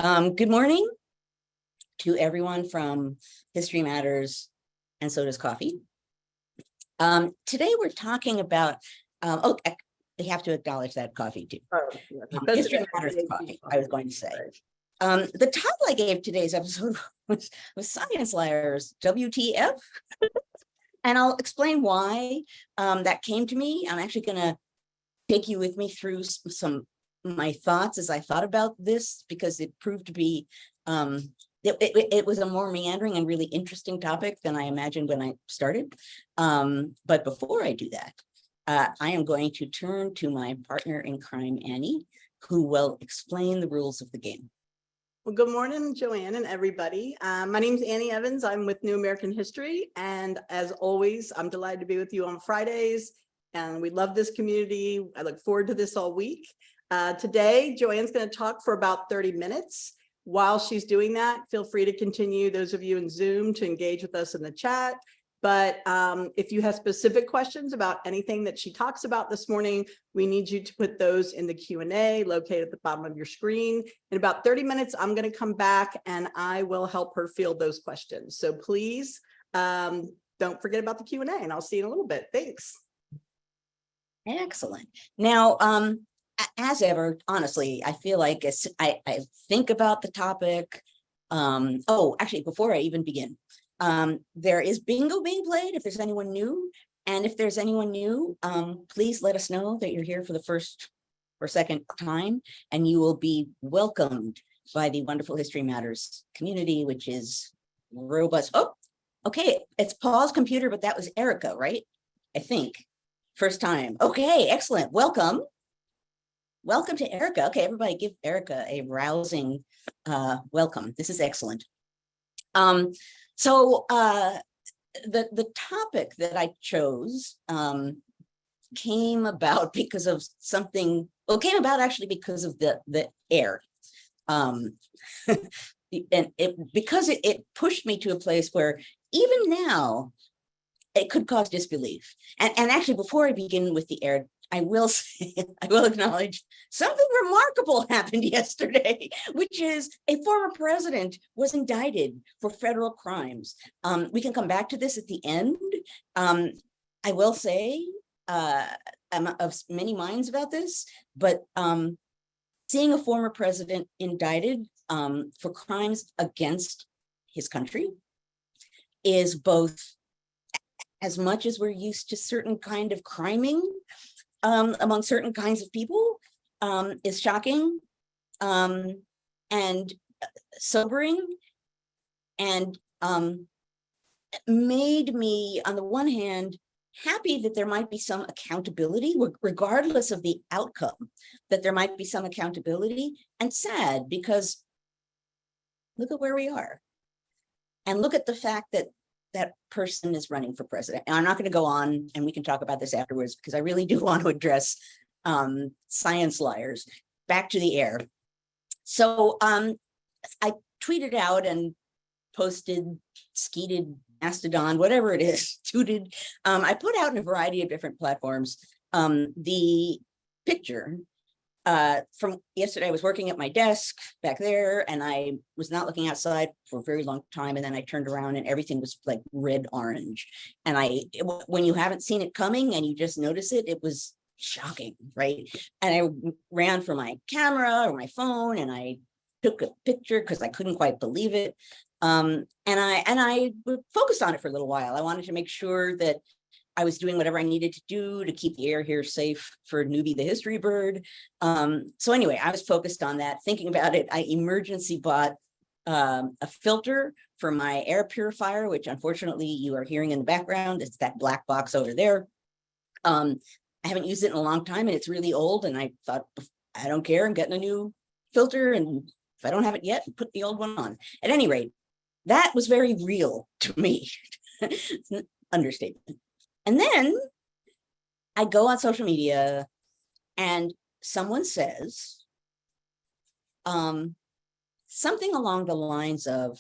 Good morning to everyone from History Matters and So Does Coffee. Today we're talking about, they have to acknowledge that coffee too. History Matters Coffee, I was going to say. The title I gave today's episode was Science Liars, WTF? And I'll explain why that came to me. I'm actually going to take you with me through my thoughts as I thought about this, because it proved to be, it was a more meandering and really interesting topic than I imagined when I started. But before I do that, I am going to turn to my partner in crime, Annie, who will explain the rules of the game. Well, good morning, Joanne and everybody. My name is Annie Evans. I'm with New American History. And as always, I'm delighted to be with you on Fridays. And we love this community. I look forward to this all week. Today, Joanne's going to talk for about 30 minutes. While she's doing that, feel free to continue, those of you in Zoom, to engage with us in the chat. But if you have specific questions about anything that she talks about this morning, we need you to put those in the Q&A located at the bottom of your screen. In about 30 minutes, I'm going to come back and I will help her field those questions. So please don't forget about the Q&A, and I'll see you in a little bit. Thanks. Excellent. Now, as ever, honestly, I feel like I think about the topic. Actually, before I even begin, there is bingo being played if there's anyone new. And if there's anyone new, please let us know that you're here for the first or second time, and you will be welcomed by the wonderful History Matters community, which is robust. Oh, okay, it's Paul's computer, but that was Erica, right? I think. First time. Okay, excellent. Welcome. Welcome to Erica. Okay, everybody give Erica a rousing welcome. This is excellent. So the topic that I chose came about because of something, well, it came about actually because of the air. And because it pushed me to a place where even now it could cause disbelief. And actually, before I begin with the air, I will say, I will acknowledge something remarkable happened yesterday, which is a former president was indicted for federal crimes. We can come back to this at the end. I will say, I'm of many minds about this, but seeing a former president indicted for crimes against his country is both, as much as we're used to certain kind of criming among certain kinds of people, is shocking and sobering, and made me, on the one hand, happy that there might be some accountability, regardless of the outcome, that there might be some accountability, and sad because look at where we are. And look at the fact that that person is running for president. And I'm not going to go on, and we can talk about this afterwards, because I really do want to address science liars. Back to the air. So I tweeted out and posted, skeeted, mastodon, whatever it is, tooted. I put out in a variety of different platforms the picture from yesterday. I was working at my desk back there, and I was not looking outside for a very long time, and then I turned around and everything was like red orange, and when you haven't seen it coming and you just notice it, it was shocking, right? And I ran for my camera or my phone and I took a picture because I couldn't quite believe it, and I focused on it for a little while. I wanted to make sure that I was doing whatever I needed to do to keep the air here safe for Newbie the history bird. So anyway, I was focused on that, thinking about it. I emergency bought a filter for my air purifier, which unfortunately you are hearing in the background. It's that black box over there. I haven't used it in a long time, and it's really old. And I thought, I don't care, I'm getting a new filter. And if I don't have it yet, put the old one on. At any rate, that was very real to me. It's an understatement. And then I go on social media and someone says something along the lines of,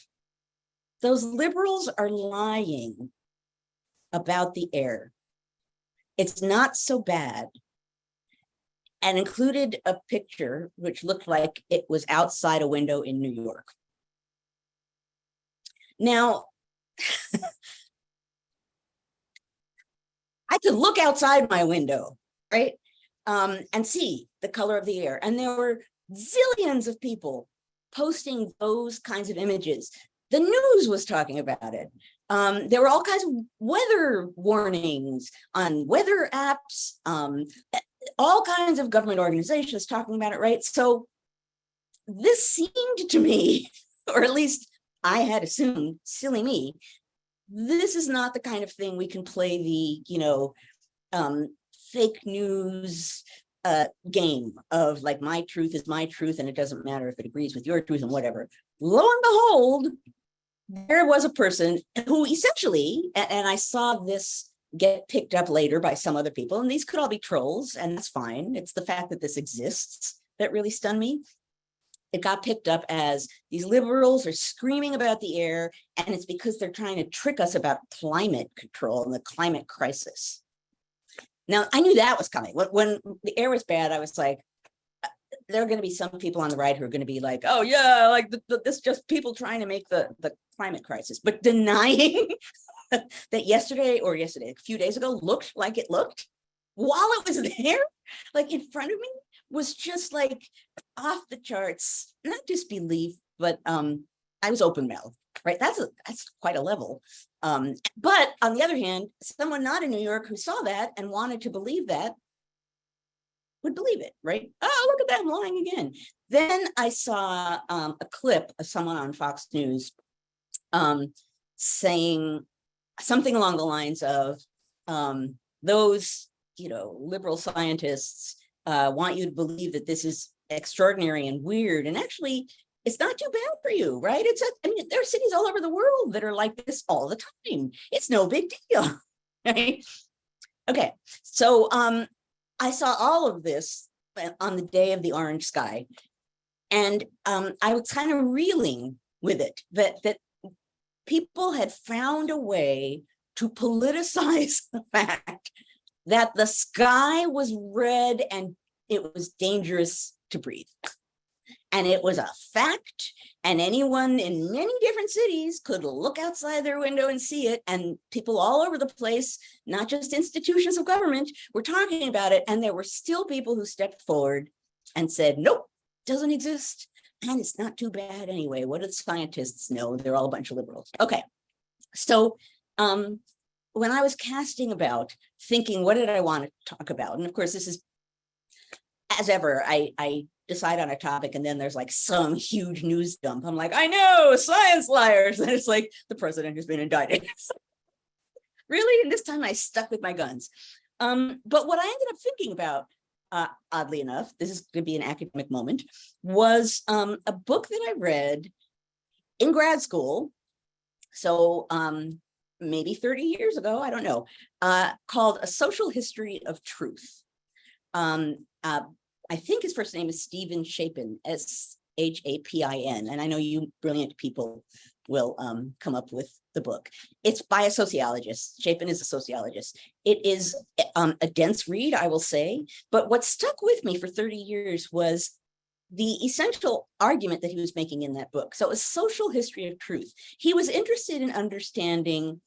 those liberals are lying about the air. It's not so bad. and included a picture which looked like it was outside a window in New York. Now, I could look outside my window, right? And see the color of the air. And there were zillions of people posting those kinds of images. The news was talking about it. There were all kinds of weather warnings on weather apps, all kinds of government organizations talking about it, right? So this seemed to me, or at least I had assumed, silly me, this is not the kind of thing we can play the, fake news game of like, my truth is my truth and it doesn't matter if it agrees with your truth and whatever. Lo and behold, there was a person who essentially, and I saw this get picked up later by some other people, and these could all be trolls, and that's fine. It's the fact that this exists that really stunned me. It got picked up as these liberals are screaming about the air, and it's because they're trying to trick us about climate control and the climate crisis. Now, I knew that was coming. When the air was bad, I was like, there are going to be some people on the right who are going to be like, oh yeah, like this just people trying to make the climate crisis, but denying that yesterday, a few days ago, looked like it looked while it was there, like in front of me, was just like off the charts, not disbelief, but I was open mouthed, right? That's quite a level. But on the other hand, someone not in New York who saw that and wanted to believe that would believe it, right? Oh, look at that, I'm lying again. Then I saw a clip of someone on Fox News saying something along the lines of those, liberal scientists want you to believe that this is extraordinary and weird, and actually it's not too bad for you, right? There are cities all over the world that are like this all the time. It's no big deal, right? Okay, so I saw all of this on the day of the orange sky, and I was kind of reeling with it, that people had found a way to politicize the fact that the sky was red and it was dangerous to breathe. And it was a fact, and anyone in many different cities could look outside their window and see it, and people all over the place, not just institutions of government, were talking about it, and there were still people who stepped forward and said, nope, doesn't exist, and it's not too bad anyway. What do the scientists know? They're all a bunch of liberals. Okay, so when I was casting about, thinking, what did I want to talk about? And of course, this is, as ever, I decide on a topic and then there's like some huge news dump. I'm like, I know, science liars. And it's like, the president has been indicted. Really? And this time I stuck with my guns. But what I ended up thinking about, oddly enough, this is going to be an academic moment, was a book that I read in grad school. So maybe 30 years ago, I don't know, called A Social History of Truth. I think his first name is Stephen Shapin, Shapin, and I know you brilliant people will come up with the book. It's by a sociologist. Shapin is a sociologist. It is a dense read, I will say, but what stuck with me for 30 years was the essential argument that he was making in that book. So A Social History of Truth. He was interested in understanding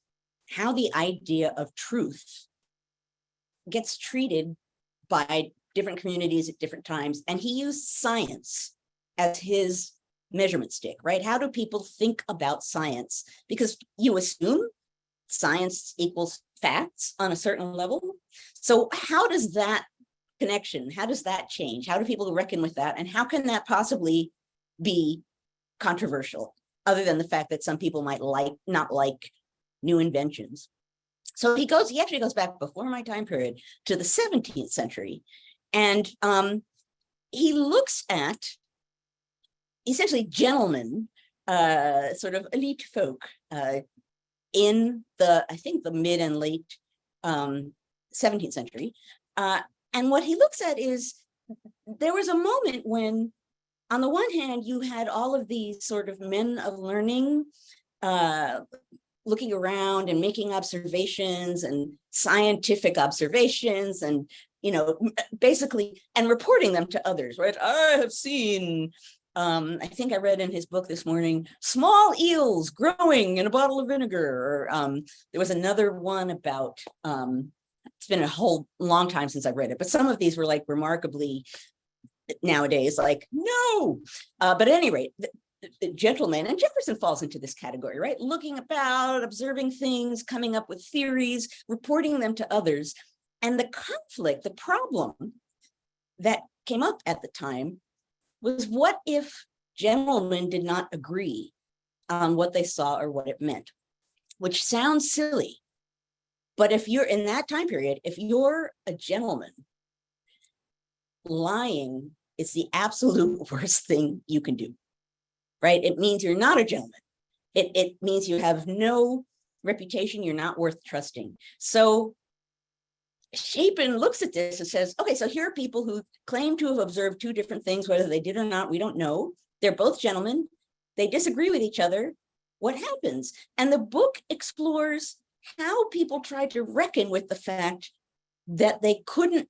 how the idea of truth gets treated by different communities at different times. And he used science as his measurement stick, right? How do people think about science? Because you assume science equals facts on a certain level. So how does that connection, how does that change? How do people reckon with that? And how can that possibly be controversial, other than the fact that some people might not like new inventions? So he actually goes back before my time period to the 17th century. And he looks at essentially gentlemen, sort of elite folk in I think the mid and late 17th century. And what he looks at is there was a moment when, on the one hand, you had all of these sort of men of learning looking around and making observations and scientific observations and basically, and reporting them to others, right? I have seen, I think I read in his book this morning, small eels growing in a bottle of vinegar. Or there was another one about, it's been a whole long time since I've read it, but some of these were like remarkably nowadays, like, no. But at any rate, the gentleman, and Jefferson falls into this category, right? Looking about, observing things, coming up with theories, reporting them to others. And the conflict, the problem that came up at the time was, what if gentlemen did not agree on what they saw or what it meant? Which sounds silly, but if you're in that time period, if you're a gentleman, lying is the absolute worst thing you can do, right? It means you're not a gentleman. It means you have no reputation, you're not worth trusting. So Chapin looks at this and says, okay, so here are people who claim to have observed two different things, whether they did or not, we don't know. They're both gentlemen. They disagree with each other. What happens? And the book explores how people tried to reckon with the fact that they couldn't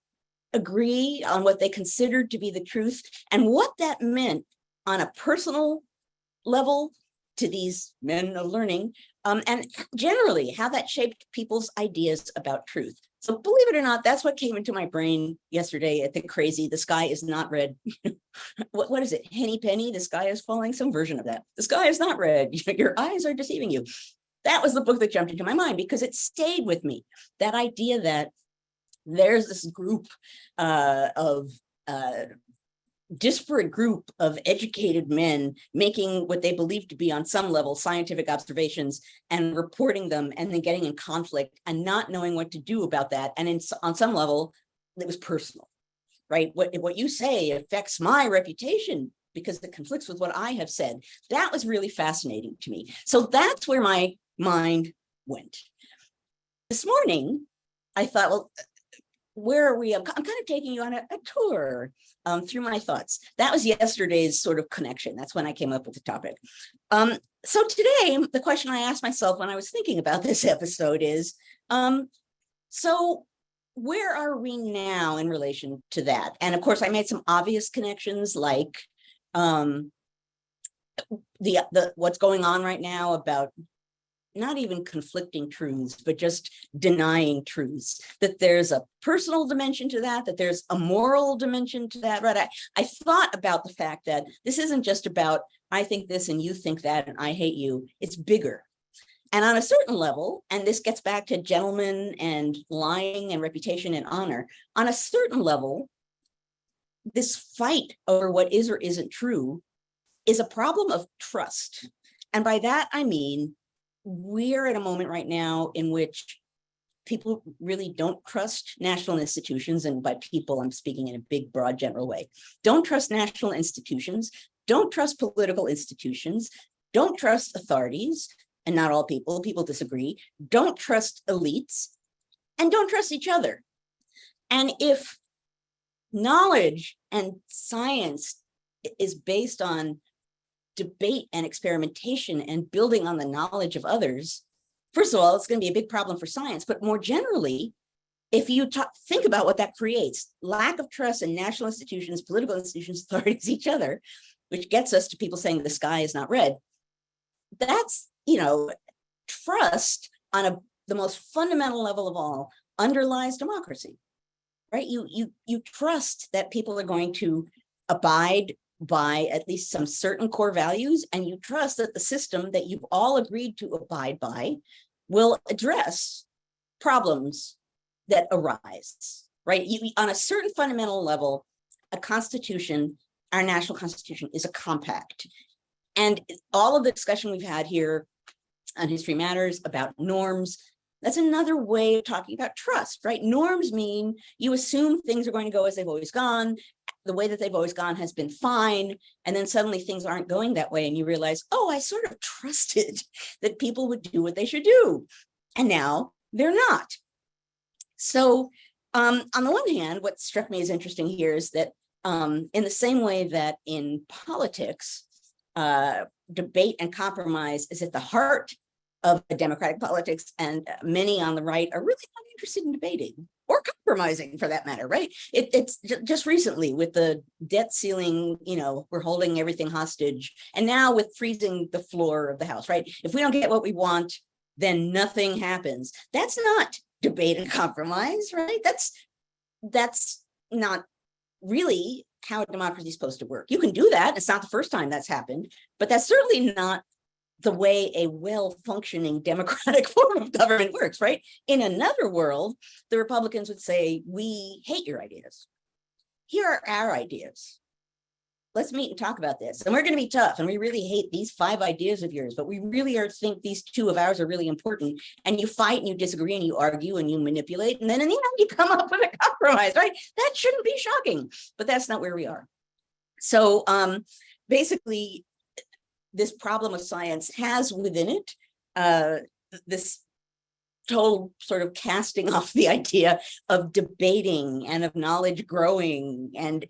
agree on what they considered to be the truth, and what that meant on a personal level to these men of learning, and generally how that shaped people's ideas about truth. So believe it or not, that's what came into my brain yesterday at the crazy, the sky is not red. What is it? Henny penny, the sky is falling, some version of that. The sky is not red, your eyes are deceiving you. That was the book that jumped into my mind because it stayed with me. That idea that there's this group of disparate group of educated men making what they believe to be on some level scientific observations and reporting them, and then getting in conflict and not knowing what to do about that. And on some level, it was personal, right? What you say affects my reputation because it conflicts with what I have said. That was really fascinating to me. So that's where my mind went. This morning, I thought, well, where are we? I'm kind of taking you on a tour through my thoughts. That was yesterday's sort of connection. That's when I came up with the topic. So today, the question I asked myself when I was thinking about this episode is, so where are we now in relation to that? And of course, I made some obvious connections, like what's going on right now about not even conflicting truths, but just denying truths, that there's a personal dimension to that, that there's a moral dimension to that, right? I thought about the fact that this isn't just about, I think this and you think that and I hate you, it's bigger. And on a certain level, and this gets back to gentlemen and lying and reputation and honor, on a certain level, this fight over what is or isn't true is a problem of trust. And by that, I mean, we're at a moment right now in which people really don't trust national institutions. And by people, I'm speaking in a big, broad, general way. Don't trust national institutions, don't trust political institutions, don't trust authorities, and not all people disagree, don't trust elites, and don't trust each other. And if knowledge and science is based on debate and experimentation and building on the knowledge of others, first of all, it's going to be a big problem for science. But more generally, if you think about what that creates, lack of trust in national institutions, political institutions, authorities, each other, which gets us to people saying the sky is not red. That's, trust on the most fundamental level of all underlies democracy, right? You trust that people are going to abide by at least some certain core values, and you trust that the system that you've all agreed to abide by will address problems that arise, right? On a certain fundamental level, a constitution, our national constitution, is a compact. And all of the discussion we've had here on History Matters about norms, that's another way of talking about trust, right? Norms mean you assume things are going to go as they've always gone. The way that they've always gone has been fine. And then suddenly things aren't going that way. And you realize, oh, I sort of trusted that people would do what they should do. And now they're not. So on the one hand, what struck me as interesting here is that in the same way that in politics, debate and compromise is at the heart of democratic politics, and many on the right are really not interested in debating or compromising for that matter, right? It's just recently with the debt ceiling, we're holding everything hostage. And now with freezing the floor of the House, right? If we don't get what we want, then nothing happens. That's not debate and compromise, right? That's not really how democracy is supposed to work. You can do that. It's not the first time that's happened, but that's certainly not the way a well-functioning democratic form of government works, right? In another world, the Republicans would say, we hate your ideas. Here are our ideas. Let's meet and talk about this. And we're going to be tough. And we really hate these 5 ideas of yours, but we really think these 2 of ours are really important. And you fight and you disagree and you argue and you manipulate. And then in the end, you come up with a compromise, right? That shouldn't be shocking, but that's not where we are. So basically, this problem of science has within it this total sort of casting off the idea of debating and of knowledge growing and,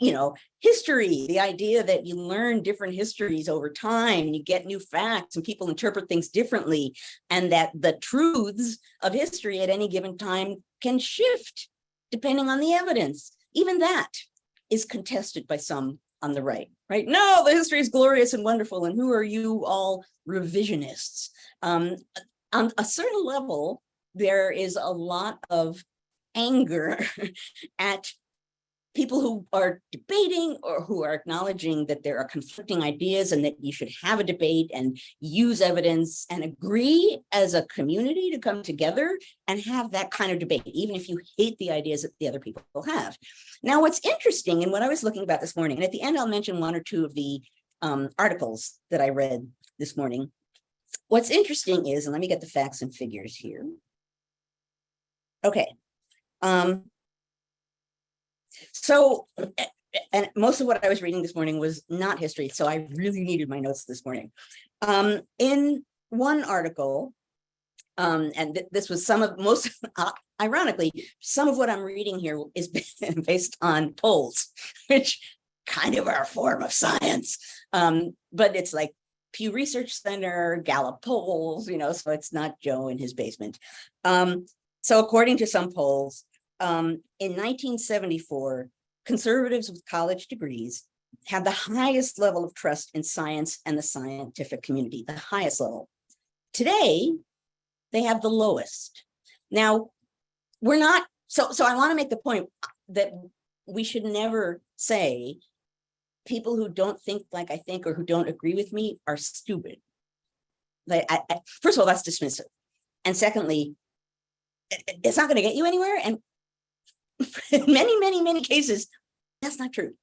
history, the idea that you learn different histories over time, you get new facts and people interpret things differently, and that the truths of history at any given time can shift depending on the evidence. Even that is contested by some on the right? No, the history is glorious and wonderful. And who are you all revisionists? On a certain level, there is a lot of anger at people who are debating or who are acknowledging that there are conflicting ideas and that you should have a debate and use evidence and agree as a community to come together and have that kind of debate, even if you hate the ideas that the other people have. Now, what's interesting and what I was looking about this morning, and at the end, I'll mention 1 or 2 of the articles that I read this morning. What's interesting is, and let me get the facts and figures here. Okay. So, and most of what I was reading this morning was not history, so I really needed my notes this morning. In one article, and this was ironically, some of what I'm reading here is based on polls, which kind of are a form of science, but it's like Pew Research Center, Gallup polls, so it's not Joe in his basement. So according to some polls, in 1974, conservatives with college degrees had the highest level of trust in science and the scientific community, the highest level. Today, they have the lowest. Now, we're not, so I want to make the point that we should never say people who don't think like I think or who don't agree with me are stupid. First of all, that's dismissive. And secondly, it's not going to get you anywhere. And in many, many, many cases, that's not true.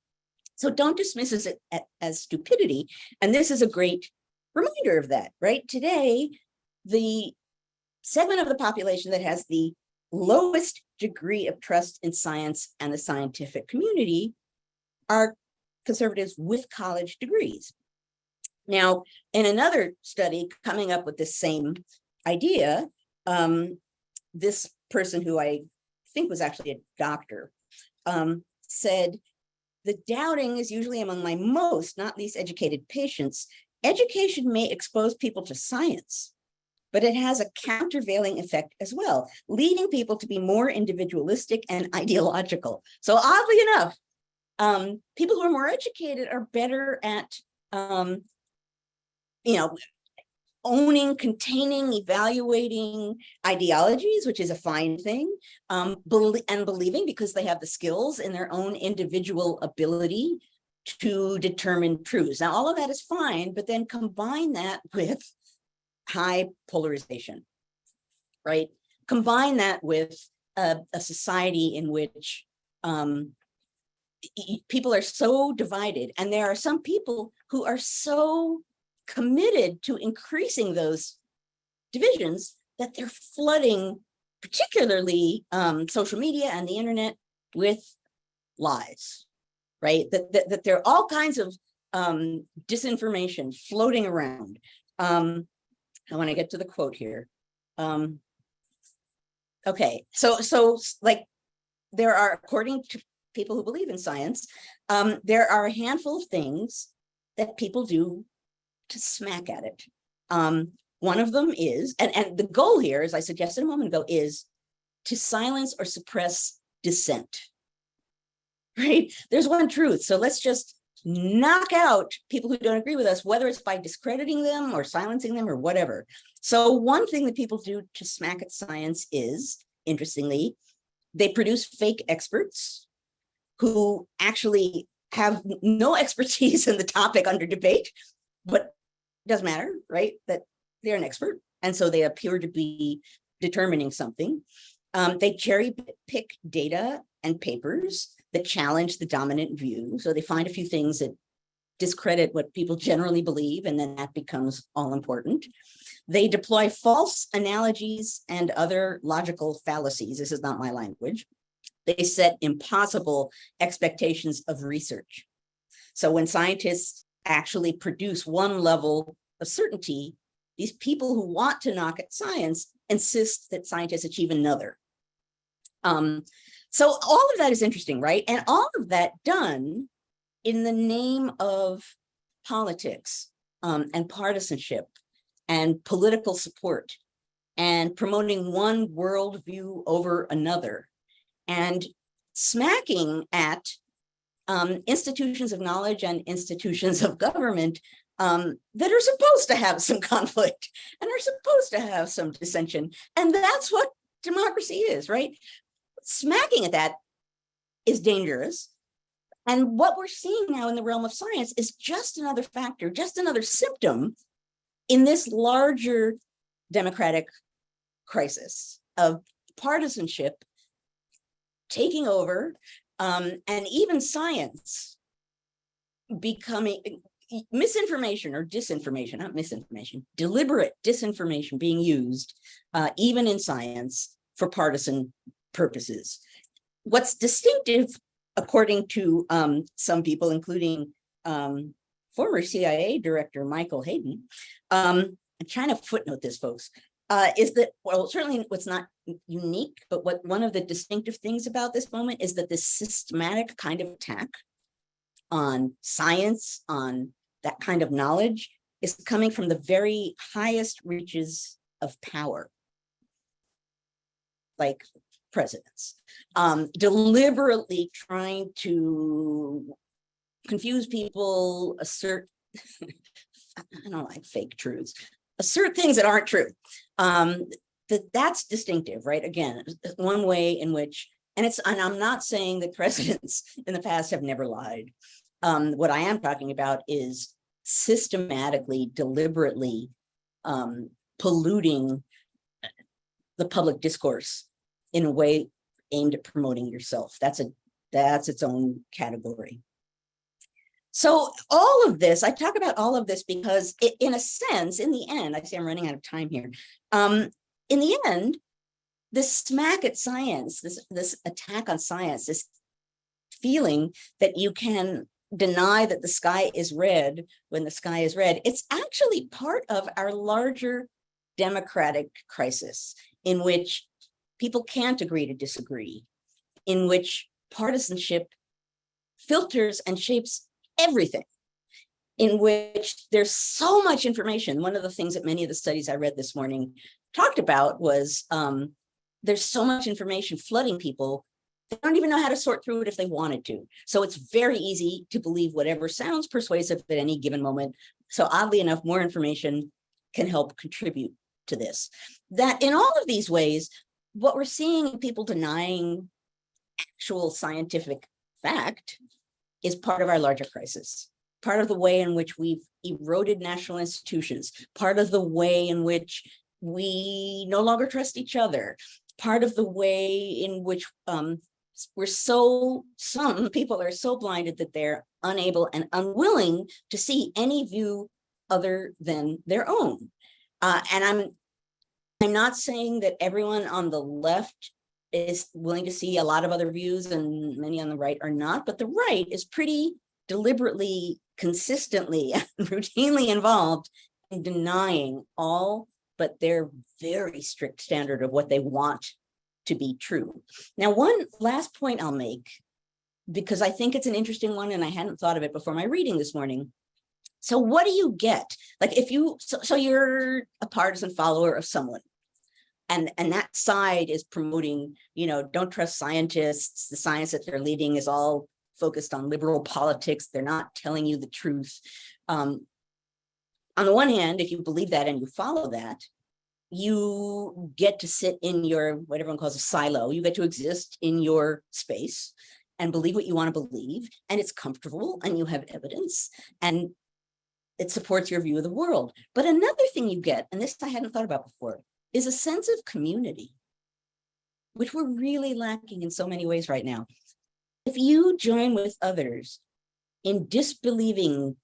So don't dismiss it as stupidity. And this is a great reminder of that, right? Today, the segment of the population that has the lowest degree of trust in science and the scientific community are conservatives with college degrees. Now, in another study coming up with the same idea, this person who I think was actually a doctor said, the doubting is usually among my most, not least educated patients. Education may expose people to science, but it has a countervailing effect as well, leading people to be more individualistic and ideological. So oddly enough, people who are more educated are better at, owning, containing, evaluating ideologies, which is a fine thing, and believing because they have the skills in their own individual ability to determine truths. Now, all of that is fine, but then combine that with high polarization, right? Combine that with a society in which people are so divided, and there are some people who are so committed to increasing those divisions that they're flooding, particularly social media and the internet, with lies, right? That there are all kinds of disinformation floating around. I want to get to the quote here. Okay, so like there are, according to people who believe in science, there are a handful of things that people do to smack at it. One of them is, and the goal here, as I suggested a moment ago, is to silence or suppress dissent, right? There's one truth. So let's just knock out people who don't agree with us, whether it's by discrediting them or silencing them or whatever. So one thing that people do to smack at science is, interestingly, they produce fake experts who actually have no expertise in the topic under debate, but it doesn't matter, right? That they're an expert. And so they appear to be determining something. They cherry pick data and papers that challenge the dominant view. So they find a few things that discredit what people generally believe, and then that becomes all important. They deploy false analogies and other logical fallacies. This is not my language. They set impossible expectations of research. So when scientists actually produce one level of certainty, these people who want to knock at science insist that scientists achieve another. So all of that is interesting, right? And all of that done in the name of politics and partisanship and political support and promoting one worldview over another and smacking at institutions of knowledge and institutions of government that are supposed to have some conflict and are supposed to have some dissension. And that's what democracy is, right? Smacking at that is dangerous. And what we're seeing now in the realm of science is just another factor, just another symptom in this larger democratic crisis of partisanship taking over, and even science becoming misinformation or disinformation, not misinformation, deliberate disinformation being used even in science for partisan purposes. What's distinctive, according to some people, including former CIA Director Michael Hayden, I'm trying to footnote this, folks, is that, well, certainly what's not unique, but what one of the distinctive things about this moment is that this systematic kind of attack on science, on that kind of knowledge, is coming from the very highest reaches of power, like presidents, deliberately trying to confuse people, assert, I don't like fake truths, assert things that aren't true. That's distinctive, right? Again, one way in which, and I'm not saying that presidents in the past have never lied. What I am talking about is systematically, deliberately polluting the public discourse in a way aimed at promoting yourself. That's its own category. So all of this, I talk about all of this because in a sense, in the end, I say I'm running out of time here. In the end, this smack at science, this attack on science, this feeling that you can deny that the sky is red when the sky is red, it's actually part of our larger democratic crisis in which people can't agree to disagree, in which partisanship filters and shapes everything, in which there's so much information. One of the things that many of the studies I read this morning talked about was there's so much information flooding people, they don't even know how to sort through it if they wanted to. So it's very easy to believe whatever sounds persuasive at any given moment. So oddly enough, more information can help contribute to this. That in all of these ways, what we're seeing in people denying actual scientific fact is part of our larger crisis, part of the way in which we've eroded national institutions, part of the way in which we no longer trust each other, part of the way in which some people are so blinded that they're unable and unwilling to see any view other than their own. And I'm not saying that everyone on the left is willing to see a lot of other views and many on the right are not, but the right is pretty deliberately, consistently, and routinely involved in denying all but their very strict standard of what they want to be true. Now, one last point I'll make, because I think it's an interesting one and I hadn't thought of it before my reading this morning. So what do you get? Like if you, so you're a partisan follower of someone. And that side is promoting, don't trust scientists. The science that they're leading is all focused on liberal politics. They're not telling you the truth. On the one hand, if you believe that and you follow that, you get to sit in your, what everyone calls a silo. You get to exist in your space and believe what you want to believe. And it's comfortable and you have evidence and it supports your view of the world. But another thing you get, and this I hadn't thought about before, is a sense of community, which we're really lacking in so many ways right now. If you join with others in disbelieving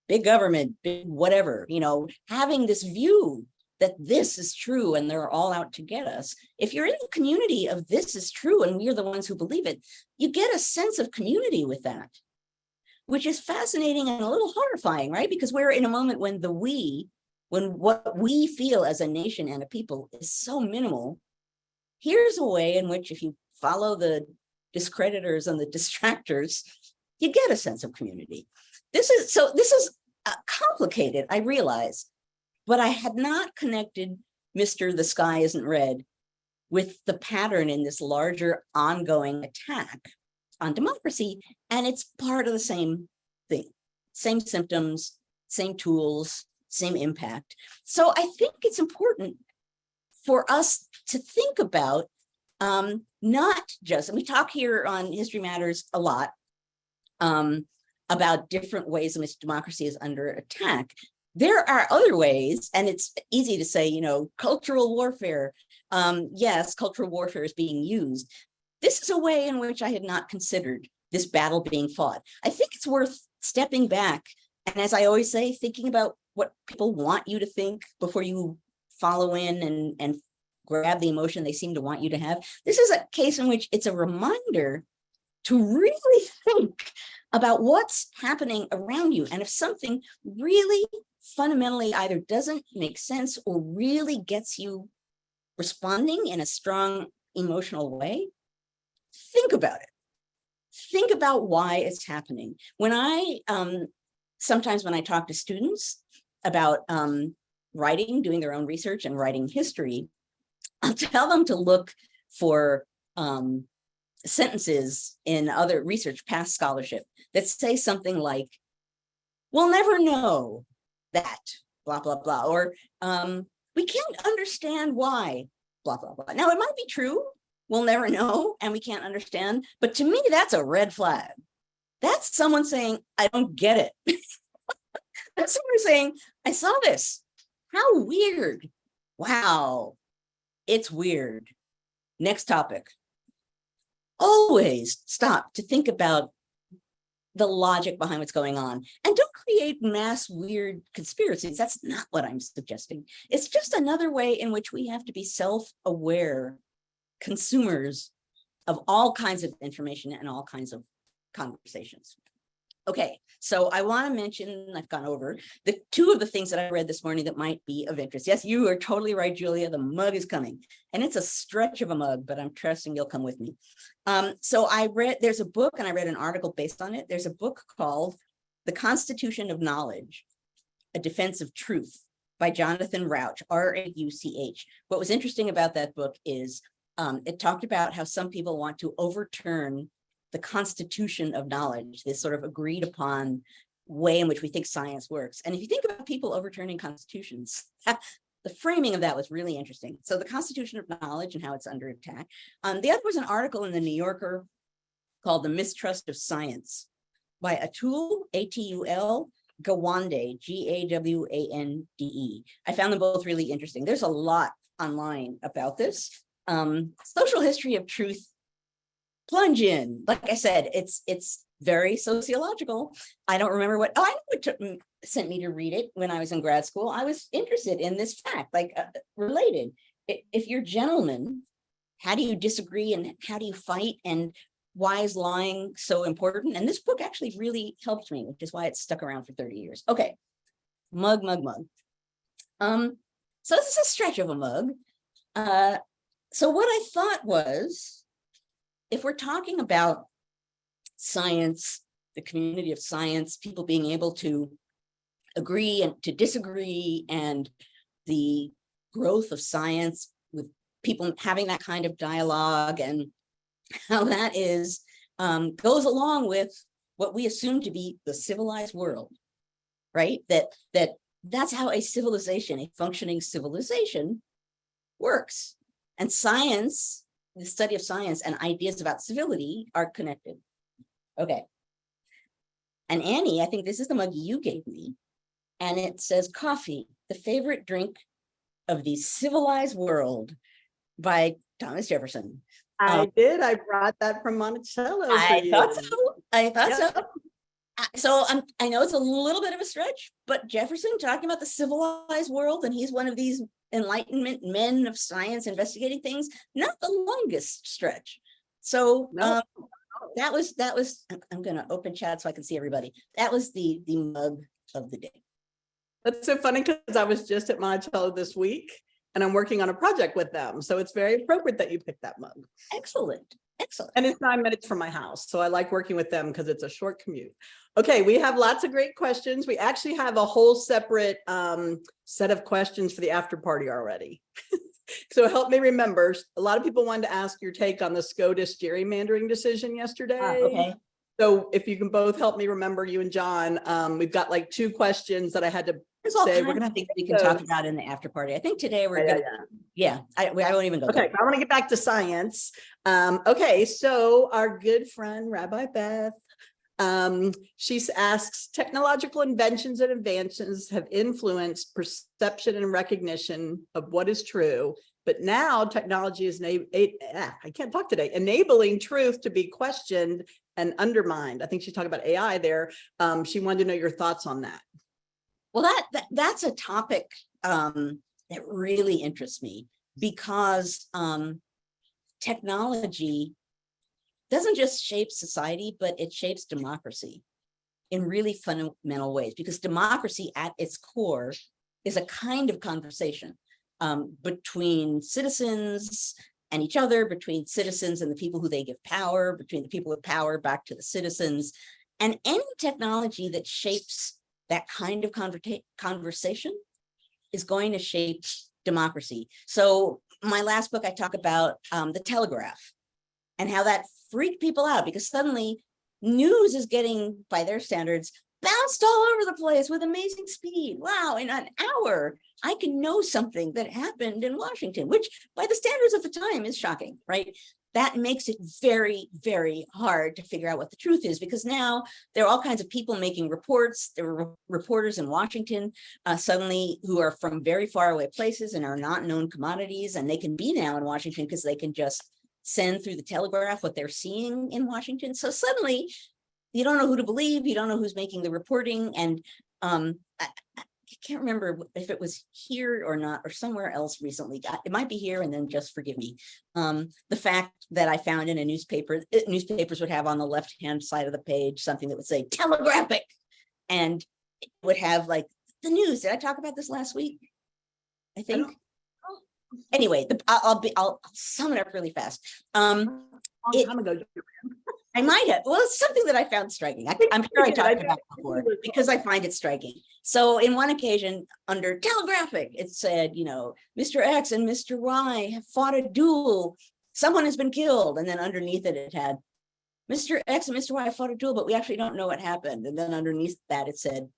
big government, big whatever, having this view that this is true and they're all out to get us. If you're in the community of this is true and we're the ones who believe it, you get a sense of community with that, which is fascinating and a little horrifying, right? Because we're in a moment when when what we feel as a nation and a people is so minimal. Here's a way in which if you follow the discreditors and the distractors, you get a sense of community. This is complicated, I realize, but I had not connected Mr. The Sky Isn't Red with the pattern in this larger ongoing attack on democracy. And it's part of the same thing, same symptoms, same tools, same impact. So I think it's important for us to think about not just, and we talk here on History Matters a lot about different ways in which democracy is under attack. There are other ways, and it's easy to say, cultural warfare. Yes, cultural warfare is being used. This is a way in which I had not considered this battle being fought. I think it's worth stepping back. And as I always say, thinking about what people want you to think before you follow in and grab the emotion they seem to want you to have. This is a case in which it's a reminder to really think about what's happening around you. And if something really fundamentally either doesn't make sense or really gets you responding in a strong emotional way, think about it. Think about why it's happening. When I, sometimes when I talk to students about writing, doing their own research and writing history, I'll tell them to look for sentences in other research, past scholarship, that say something like, we'll never know that, blah, blah, blah, or we can't understand why, blah, blah, blah. Now, it might be true, we'll never know, and we can't understand, but to me, that's a red flag. That's someone saying, I don't get it. That's someone saying, I saw this. How weird. Wow, it's weird. Next topic. Always stop to think about the logic behind what's going on. And don't create mass weird conspiracies. That's not what I'm suggesting. It's just another way in which we have to be self-aware consumers of all kinds of information and all kinds of conversations. Okay, so I want to mention, I've gone over the two of the things that I read this morning that might be of interest. Yes, you are totally right, Julia. The mug is coming. And it's a stretch of a mug, but I'm trusting you'll come with me. So I read, there's a book and I read an article based on it. There's a book called The Constitution of Knowledge, A Defense of Truth by Jonathan Rauch, R-A-U-C-H. What was interesting about that book is it talked about how some people want to overturn the constitution of knowledge, this sort of agreed upon way in which we think science works. And if you think about people overturning constitutions, the framing of that was really interesting. So the Constitution of Knowledge and how it's under attack. The other was an article in the New Yorker called The Mistrust of Science by Atul, A-T-U-L, Gawande, G-A-W-A-N-D-E. I found them both really interesting. There's a lot online about this. Social history of truth, plunge in. Like I said, it's very sociological. I don't remember what, I know what sent me to read it when I was in grad school. I was interested in this fact, like related. If you're gentlemen, how do you disagree and how do you fight, and why is lying so important? And this book actually really helped me, which is why it's stuck around for 30 years. Okay, mug. So this is a stretch of a mug. So what I thought was, if we're talking about science, the community of science, people being able to agree and to disagree, and the growth of science with people having that kind of dialogue, and how that is goes along with what we assume to be the civilized world, right? That's how a civilization, a functioning civilization, works. And science, the study of science and ideas about civility are connected. Okay. And Annie, I think this is the mug you gave me, and it says coffee, the favorite drink of the civilized world by Thomas Jefferson. I did. I brought that from Monticello for I you. thought so. I thought so. Yep. So I know it's a little bit of a stretch, but Jefferson talking about the civilized world, and he's one of these Enlightenment men of science investigating things, not the longest stretch. So No. that was, I'm going to open chat so I can see everybody. That was the mug of the day. That's so funny because I was just at Monticello this week and I'm working on a project with them. So it's very appropriate that you picked that mug. Excellent. Excellent. And it's 9 minutes from my house. So I like working with them because it's a short commute. Okay, we have lots of great questions. We actually have a whole separate set of questions for the after party already. So help me remember, a lot of people wanted to ask your take on the SCOTUS gerrymandering decision yesterday. Okay. So if you can both help me remember, you and John, we've got like 2 questions that I had to There's all say. kinds of things we can talk about in the after party. I think today we're gonna, I won't even go Okay, there. I want to get back to science. Okay, so our good friend Rabbi Beth, she asks, technological inventions and advancements have influenced perception and recognition of what is true, but now technology is I can't talk today, enabling truth to be questioned and undermined. I think she's talking about AI there. She wanted to know your thoughts on that. Well, that's a topic that really interests me, because technology doesn't just shape society, but it shapes democracy in really fundamental ways, because democracy at its core is a kind of conversation between citizens and each other, between citizens and the people who they give power, between the people with power back to the citizens. And any technology that shapes that kind of conversation is going to shape democracy. So my last book, I talk about the telegraph and how that freaked people out, because suddenly news is getting, by their standards, bounced all over the place with amazing speed. Wow, in an hour, I can know something that happened in Washington, which by the standards of the time is shocking, right? That makes it very, very hard to figure out what the truth is, because now there are all kinds of people making reports. There were reporters in Washington suddenly who are from very far away places and are not known commodities, and they can be now in Washington because they can just send through the telegraph what they're seeing in Washington. So suddenly you don't know who to believe, you don't know who's making the reporting. And I can't remember if it was here or not, or somewhere else recently. It might be here, and then just forgive me. The fact that I found in a newspaper, newspapers would have on the left-hand side of the page something that would say telegraphic, and it would have like the news. Did I talk about this last week? I think. Anyway, I'll sum it up really fast. Long time ago. I might have. Well, it's something that I found striking. I'm sure I talked about it before because I find it striking. So in one occasion under telegraphic, it said, you know, Mr. X and Mr. Y have fought a duel. Someone has been killed. And then underneath it, it had Mr. X and Mr. Y have fought a duel, but we actually don't know what happened. And then underneath that, it said,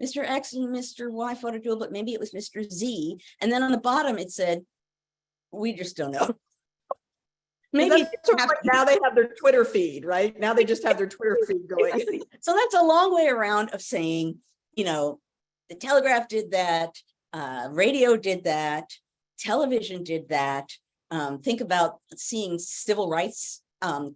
Mr. X and Mr. Y fought a duel, but maybe it was Mr. Z. And then on the bottom, it said, we just don't know. Maybe sort of like now they have their Twitter feed, right? Now they just have their Twitter feed going. So that's a long way around of saying, you know, the telegraph did that, radio did that, television did that. Think about seeing civil rights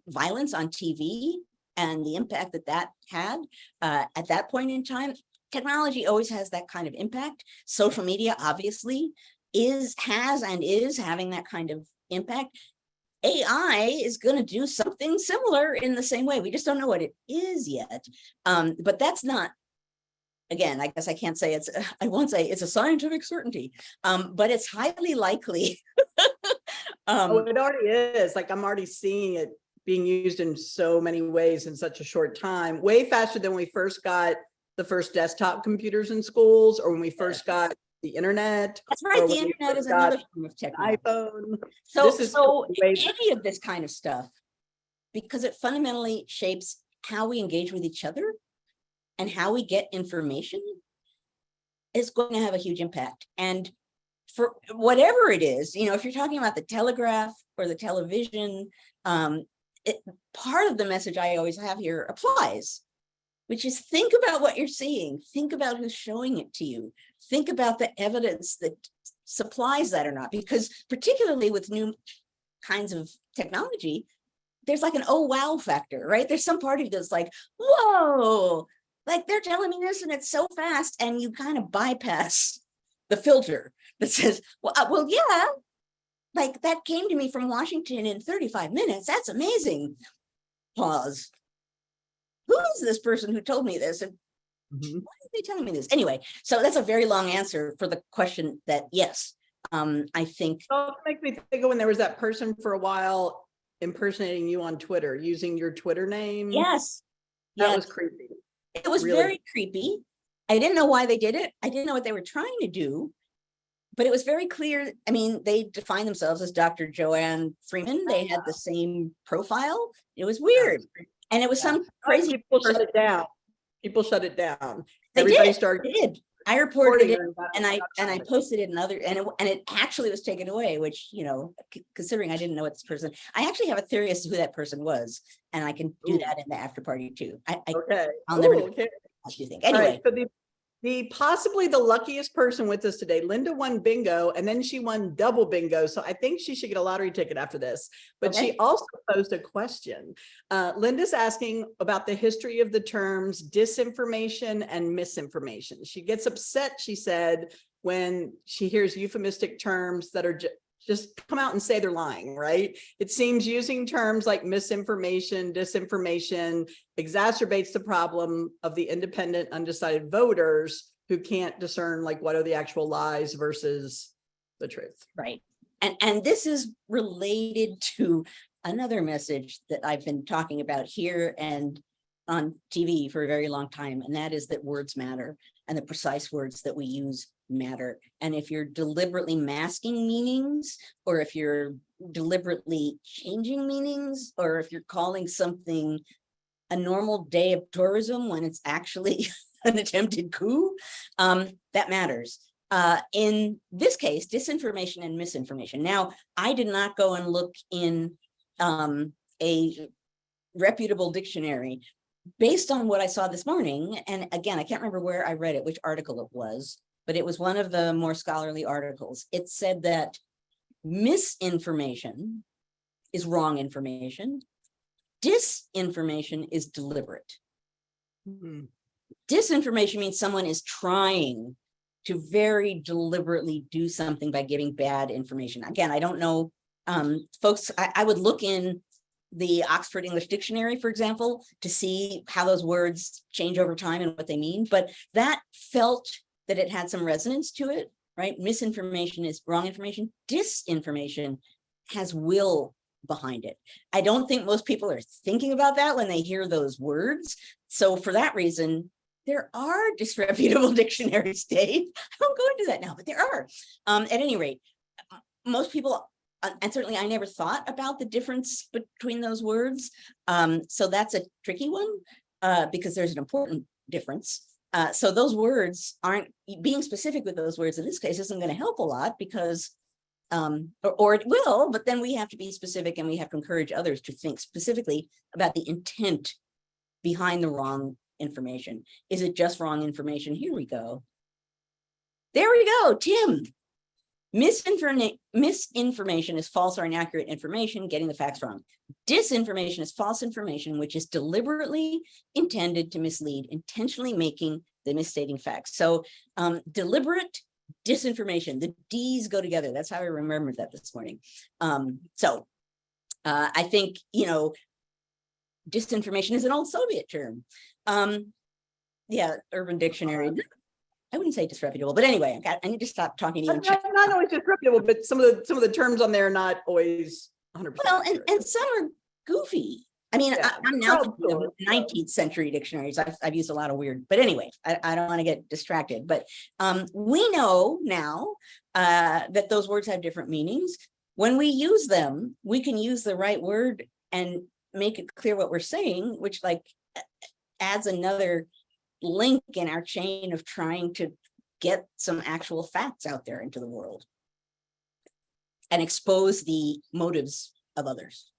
violence on TV and the impact that that had at that point in time. Technology always has that kind of impact. Social media obviously has and is having that kind of impact. AI is going to do something similar in the same way. We just don't know what it is yet. But that's not, again, I guess I can't say I won't say it's a scientific certainty, but it's highly likely. Oh, it already is. Like I'm already seeing it being used in so many ways in such a short time, way faster than when we first got the first desktop computers in schools, or when we first got the internet. That's right. or The whether you've internet is got another form of technology. iPhone. So, This is so the way- any of this kind of stuff, because it fundamentally shapes how we engage with each other and how we get information, is going to have a huge impact. And for whatever it is, you know, if you're talking about the telegraph or the television, part of the message I always have here applies, which is think about what you're seeing, think about who's showing it to you, think about the evidence that supplies that or not, because particularly with new kinds of technology, there's like an oh wow factor, right? There's some part of you that's like, whoa, like they're telling me this and it's so fast, and you kind of bypass the filter that says, well, yeah, like that came to me from Washington in 35 minutes. That's amazing. Pause. Who is this person who told me this? And why are they telling me this? Anyway, so that's a very long answer for the question that, yes, I think. So it makes me think of when there was that person for a while impersonating you on Twitter, using your Twitter name. Yes. That yes. was creepy. It was Really. very creepy. I didn't know why they did it. I didn't know what they were trying to do, but it was very clear. I mean, they defined themselves as Dr. Joanne Freeman. They had the same profile. It was weird. And it was some crazy people shut it down. People shut it down. They Everybody did. started. They did. I reported it, and I it. posted it in other, and it actually was taken away, which, you know, considering I didn't know what this person, I actually have a theory as to who that person was, and I can do that in the after party too. Okay. I'll never know Okay. what you think. Anyway. All right, so the possibly the luckiest person with us today, Linda won bingo, and then she won double bingo. So I think she should get a lottery ticket after this. But she also posed a question. Linda's asking about the history of the terms disinformation and misinformation. She gets upset, she said, when she hears euphemistic terms that are just come out and say they're lying, right? It seems using terms like misinformation, disinformation exacerbates the problem of the independent, undecided voters who can't discern like what are the actual lies versus the truth. Right. And this is related to another message that I've been talking about here and on TV for a very long time, and that is that words matter, and the precise words that we use matter. And if you're deliberately masking meanings, or if you're deliberately changing meanings, or if you're calling something a normal day of tourism when it's actually an attempted coup, that matters. In this case, disinformation and misinformation. Now, I did not go and look in a reputable dictionary based on what I saw this morning. And again, I can't remember where I read it, which article it was, but it was one of the more scholarly articles. It said that misinformation is wrong information. Disinformation is deliberate. Disinformation means someone is trying to very deliberately do something by giving bad information. Again, I don't know, folks, I would look in the Oxford English Dictionary, for example, to see how those words change over time and what they mean, but that felt that it had some resonance to it, right? Misinformation is wrong information. Disinformation has will behind it. I don't think most people are thinking about that when they hear those words. So for that reason, there are disreputable dictionaries, Dave. I won't go into that now, but there are. At any rate, most people, and certainly I never thought about the difference between those words. So that's a tricky one because there's an important difference. So those words aren't, being specific with those words in this case isn't going to help a lot because, or it will, but then we have to be specific and we have to encourage others to think specifically about the intent behind the wrong information. Is it just wrong information? Here we go. There we go, Tim. Misinformation is false or inaccurate information, getting the facts wrong. Disinformation is false information, which is deliberately intended to mislead, intentionally making the misstating facts. So deliberate disinformation, the D's go together. That's how I remembered that this morning. I think, you know, disinformation is an old Soviet term. Yeah, Urban Dictionary. I wouldn't say disreputable, but anyway, I need to stop talking to you. Not always disreputable, but some of the terms on there are not always 100%. Well, and some are goofy. I mean, Yeah, I'm now oh, thinking of sure. 19th century dictionaries. I've used a lot of weird, but anyway, I don't want to get distracted. But we know now that those words have different meanings. When we use them, we can use the right word and make it clear what we're saying, which like adds another link in our chain of trying to get some actual facts out there into the world and expose the motives of others.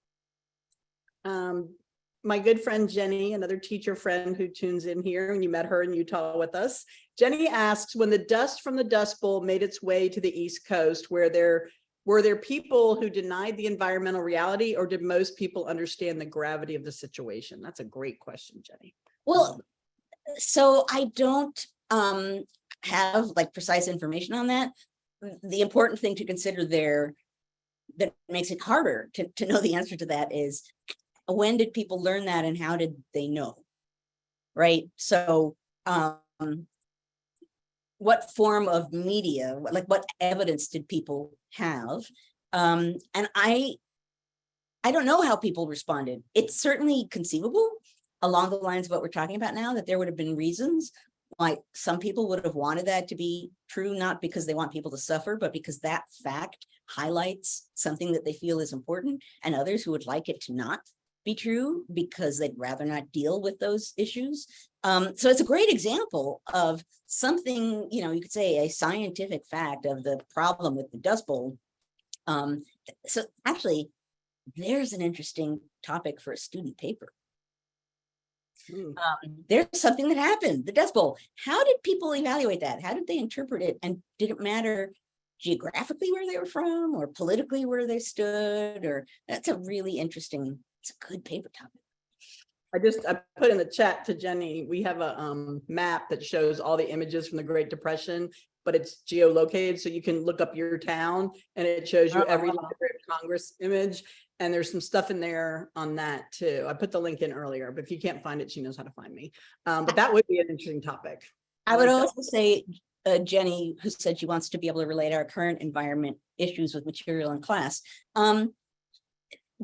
My good friend Jenny, another teacher friend who tunes in here, and you met her in Utah with us. Jenny asks, when the dust from the Dust Bowl made its way to the East Coast, were there people who denied the environmental reality, or did most people understand the gravity of the situation? That's a great question, Jenny. Well, so I don't have like precise information on that. The important thing to consider there that makes it harder to know the answer to that is, when did people learn that and how did they know? Right. So what form of media, like what evidence did people have? And I don't know how people responded. It's certainly conceivable along the lines of what we're talking about now, that there would have been reasons why some people would have wanted that to be true, not because they want people to suffer, but because that fact highlights something that they feel is important, and others who would like it to not be true because they'd rather not deal with those issues. So it's a great example of something, you know, you could say a scientific fact of the problem with the Dust Bowl. So actually, there's an interesting topic for a student paper. There's something that happened, the Dust Bowl. How did people evaluate that? How did they interpret it? And did it matter geographically where they were from, or politically where they stood? Or that's a really interesting, it's a good paper topic. I put in the chat to Jenny, we have a map that shows all the images from the Great Depression, but it's geolocated, so you can look up your town and it shows you every Library of Congress image. And there's some stuff in there on that too. I put the link in earlier, but if you can't find it, she knows how to find me. But that would be an interesting topic. I would also say, Jenny, who said she wants to be able to relate our current environment issues with material in class,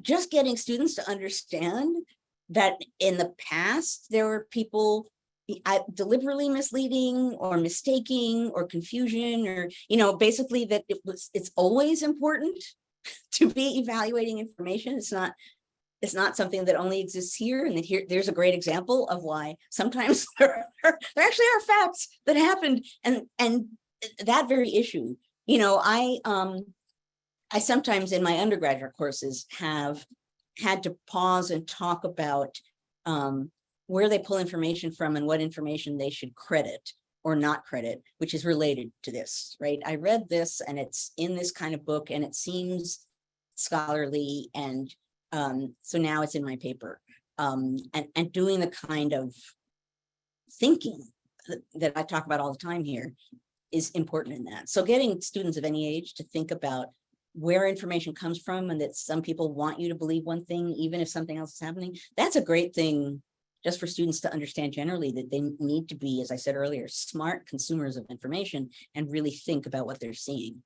just getting students to understand that in the past, there were people deliberately misleading or mistaking or confusion, or, you know, basically that it's always important to be evaluating information. It's not something that only exists here. And that there's a great example of why sometimes there actually are facts that happened, and that very issue. You know, I sometimes in my undergraduate courses have had to pause and talk about where they pull information from and what information they should credit or not credit, which is related to this, right? I read this and it's in this kind of book and it seems scholarly, and so now it's in my paper. And doing the kind of thinking that I talk about all the time here is important in that. So getting students of any age to think about where information comes from, and that some people want you to believe one thing, even if something else is happening, that's a great thing just for students to understand generally, that they need to be, as I said earlier, smart consumers of information and really think about what they're seeing.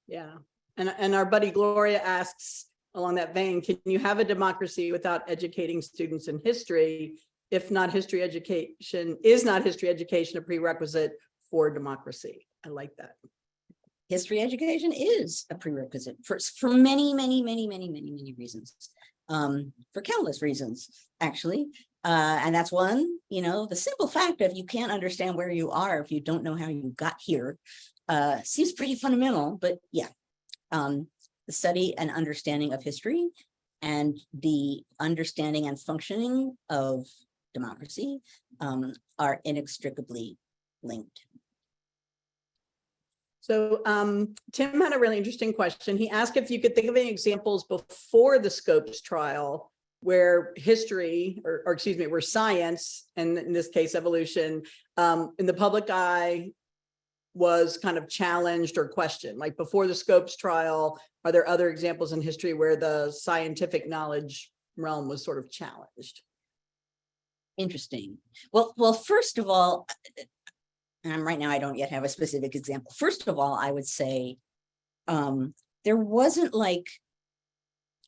Yeah. And our buddy Gloria asks along that vein, can you have a democracy without educating students in history? If not history education, is not history education a prerequisite for democracy? I like that. History education is a prerequisite for many reasons, for countless reasons, actually. And that's one, you know, the simple fact of you can't understand where you are if you don't know how you got here seems pretty fundamental, but yeah. The study and understanding of history and the understanding and functioning of democracy are inextricably linked. So Tim had a really interesting question. He asked if you could think of any examples before the Scopes trial where history, or excuse me, where science, and in this case, evolution, in the public eye was kind of challenged or questioned. Like before the Scopes trial, are there other examples in history where the scientific knowledge realm was sort of challenged? Interesting. Well, first of all, and right now I don't yet have a specific example. First of all, I would say there wasn't like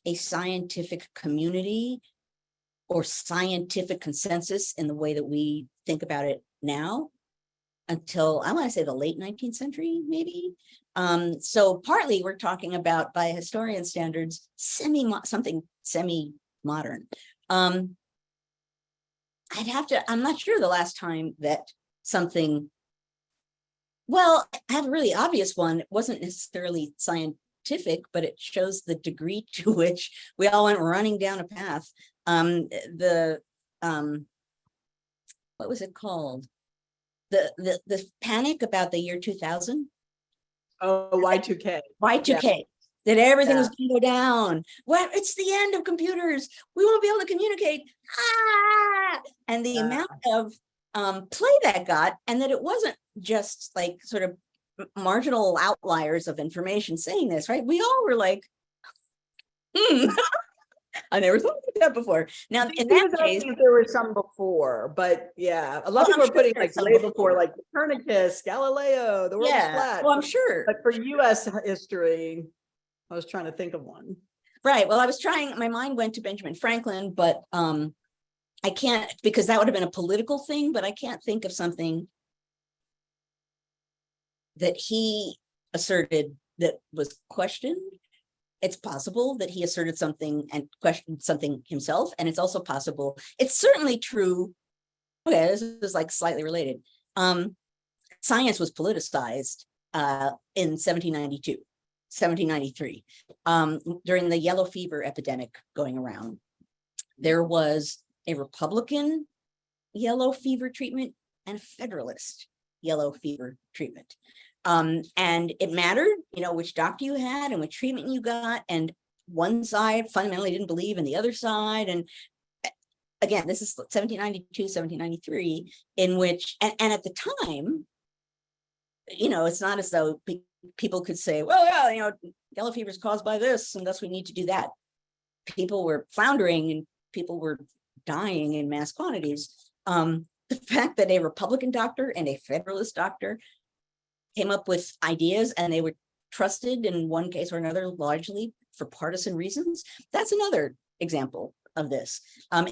a scientific community or scientific consensus in the way that we think about it now until I want to say the late 19th century, maybe. So partly we're talking about, by historian standards, something semi-modern. I'm not sure the last time that something, well, I have a really obvious one. It wasn't necessarily scientific, but it shows the degree to which we all went running down a path. What was it called? The panic about the year 2000. Oh, Y2K. Y2K, that everything was Yeah. going to go down. Well, it's the end of computers. We won't be able to communicate. And the amount of play that got, and that it wasn't just like sort of marginal outliers of information saying this, right? We all were like, I never thought of that before. Now, in that case, if there were some before, but yeah, a lot of people are putting like way before, like Copernicus, Galileo, the world is flat. well, I'm sure. But for US history, I was trying to think of one. Right. Well, my mind went to Benjamin Franklin, but I can't, because that would have been a political thing, but I can't think of something that he asserted that was questioned. It's possible that he asserted something and questioned something himself. And it's also possible, it's certainly true. Okay, this is like slightly related. Science was politicized in 1792, 1793, during the yellow fever epidemic going around. There was a Republican yellow fever treatment and a Federalist yellow fever treatment. And it mattered, which doctor you had and which treatment you got. And one side fundamentally didn't believe in the other side. And again, this is 1792, 1793, in which, and at the time, it's not as though people could say, well, yeah, yellow fever is caused by this, and thus we need to do that. People were floundering and people were dying in mass quantities. The fact that a Republican doctor and a Federalist doctor came up with ideas and they were trusted in one case or another, largely for partisan reasons, that's another example of this.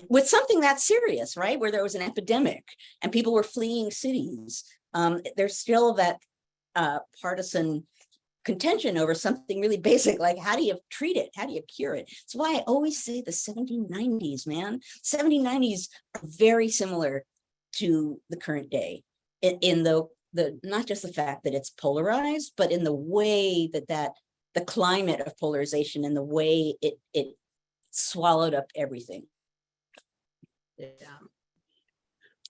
With something that's serious, right? Where there was an epidemic and people were fleeing cities. There's still that partisan contention over something really basic, like how do you treat it? How do you cure it? That's why I always say the 1790s, man. 1790s are very similar to the current day in the not just the fact that it's polarized, but in the way that the climate of polarization and the way it swallowed up everything. Yeah.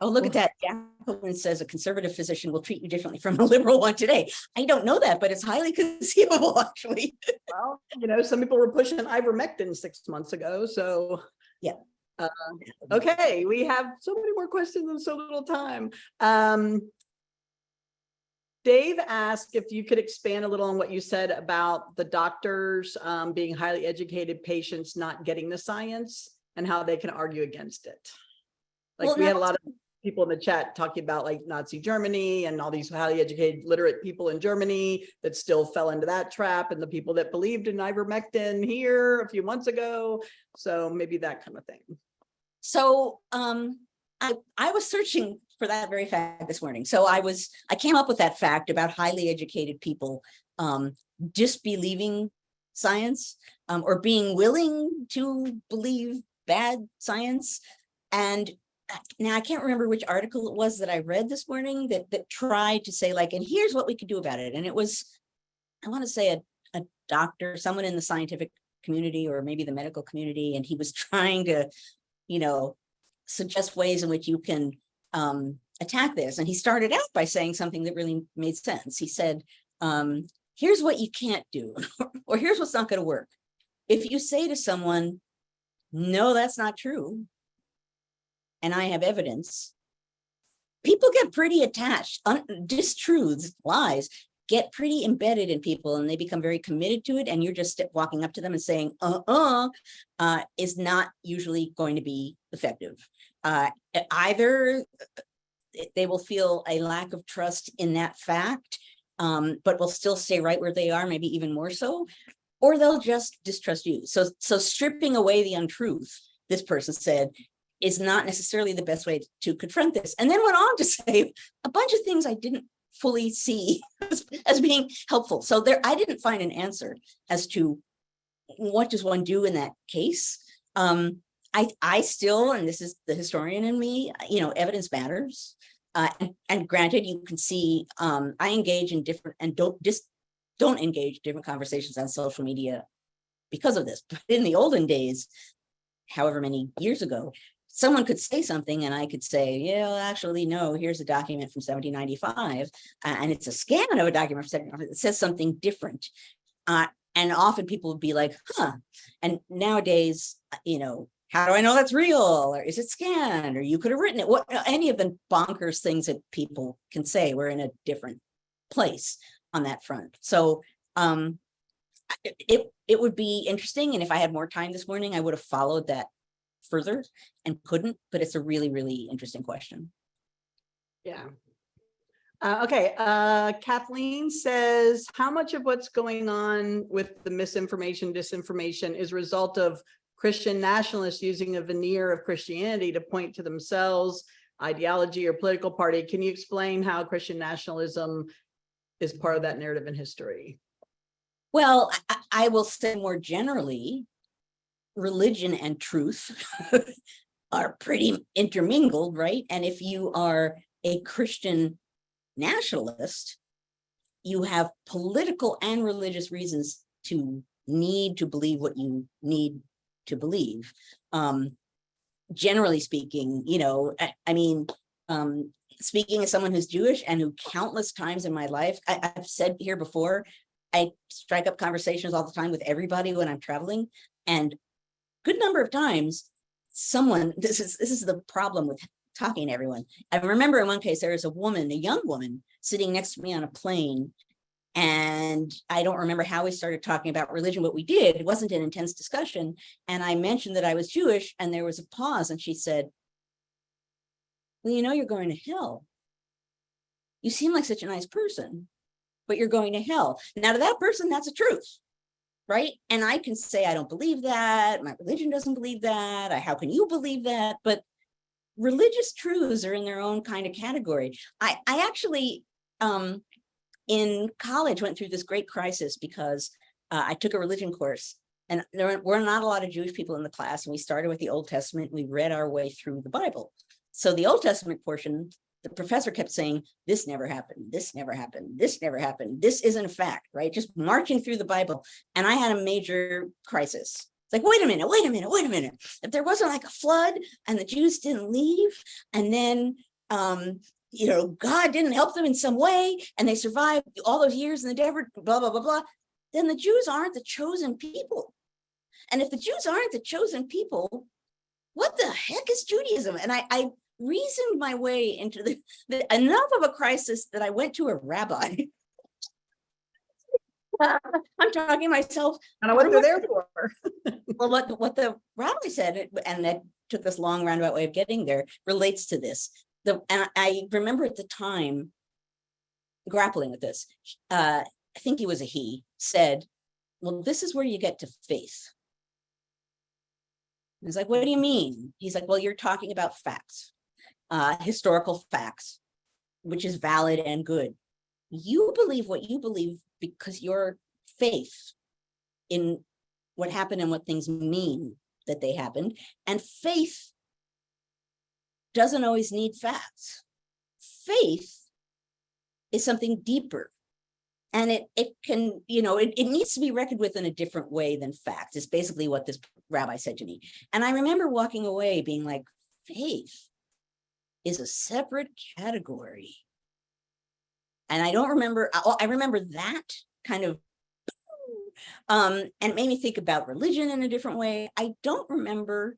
Oh, look at that. Jacqueline says a conservative physician will treat you differently from a liberal one today. I don't know that, but it's highly conceivable, actually. Well, some people were pushing ivermectin 6 months ago. So yeah. Okay, we have so many more questions in so little time. Dave asked if you could expand a little on what you said about the doctors being highly educated, patients not getting the science, and how they can argue against it. Like, we had a lot of people in the chat talking about like Nazi Germany and all these highly educated, literate people in Germany that still fell into that trap, and the people that believed in ivermectin here a few months ago. So maybe that kind of thing. So I was searching for that very fact this morning. So I came up with that fact about highly educated people disbelieving science or being willing to believe bad science. And now I can't remember which article it was that I read this morning that tried to say like, and here's what we could do about it. And it was, I want to say a doctor, someone in the scientific community or maybe the medical community, and he was trying to, suggest ways in which you can attack this. And he started out by saying something that really made sense. He said, here's what you can't do, or here's what's not going to work. If you say to someone, no, that's not true, and I have evidence, people get pretty attached. Distruths, lies, get pretty embedded in people, and they become very committed to it. And you're just walking up to them and saying, is not usually going to be effective. Either they will feel a lack of trust in that fact, but will still stay right where they are, maybe even more so, or they'll just distrust you. So stripping away the untruth, this person said, is not necessarily the best way to confront this. And then went on to say a bunch of things I didn't fully see as being helpful. So there, I didn't find an answer as to what does one do in that case. I still, and this is the historian in me, evidence matters. And granted, you can see I engage in different and don't engage different conversations on social media because of this. But in the olden days, however many years ago, someone could say something and I could say, yeah, actually, no, here's a document from 1795. And it's a scan of a document from 1795 that says something different. And often people would be like, huh. And nowadays, how do I know that's real? Or is it scanned? Or you could have written it. What, any of the bonkers things that people can say, we're in a different place on that front. So it would be interesting. And if I had more time this morning, I would have followed that further and couldn't, but it's a really, really interesting question. Yeah. Okay. Kathleen says, how much of what's going on with the misinformation, disinformation is a result of Christian nationalists using a veneer of Christianity to point to themselves, ideology, or political party? Can you explain how Christian nationalism is part of that narrative in history? Well, I will say more generally, religion and truth are pretty intermingled, right? And if you are a Christian nationalist, you have political and religious reasons to need to believe what you need to believe. Generally speaking, speaking as someone who's Jewish and who countless times in my life, I've said here before, I strike up conversations all the time with everybody when I'm traveling, and good number of times someone, this is the problem with talking to everyone. I remember in one case, there was a woman, a young woman sitting next to me on a plane. And I don't remember how we started talking about religion, but we did. It wasn't an intense discussion. And I mentioned that I was Jewish, and there was a pause, and she said, well, you're going to hell. You seem like such a nice person, but you're going to hell. Now, to that person, that's a truth, right? And I can say, I don't believe that. My religion doesn't believe that. How can you believe that? But religious truths are in their own kind of category. I actually, in college, went through this great crisis because I took a religion course, and there were not a lot of Jewish people in the class. And we started with the Old Testament. We read our way through the Bible. So the Old Testament portion, the professor kept saying, this never happened, this never happened, this never happened, this isn't a fact, right? Just marching through the Bible. And I had a major crisis. It's like, wait a minute. If there wasn't like a flood and the Jews didn't leave, and then, God didn't help them in some way, and they survived all those years in the desert, blah, blah, blah, blah, then the Jews aren't the chosen people. And if the Jews aren't the chosen people, what the heck is Judaism? And I reasoned my way into the enough of a crisis that I went to a rabbi. I'm talking to myself. And what they're there for. Well, what the rabbi said, and that took this long roundabout way of getting there, relates to this. And I remember at the time grappling with this. I think he was a he, said, well, this is where you get to faith. He's like, what do you mean? He's like, well, you're talking about facts, historical facts, which is valid and good. You believe what you believe because your faith in what happened and what things mean that they happened. And faith doesn't always need facts. Faith is something deeper. And it can, it needs to be reckoned with in a different way than facts. It's basically what this rabbi said to me. And I remember walking away being like, faith is a separate category. And I don't remember, I remember that kind of, and it made me think about religion in a different way. I don't remember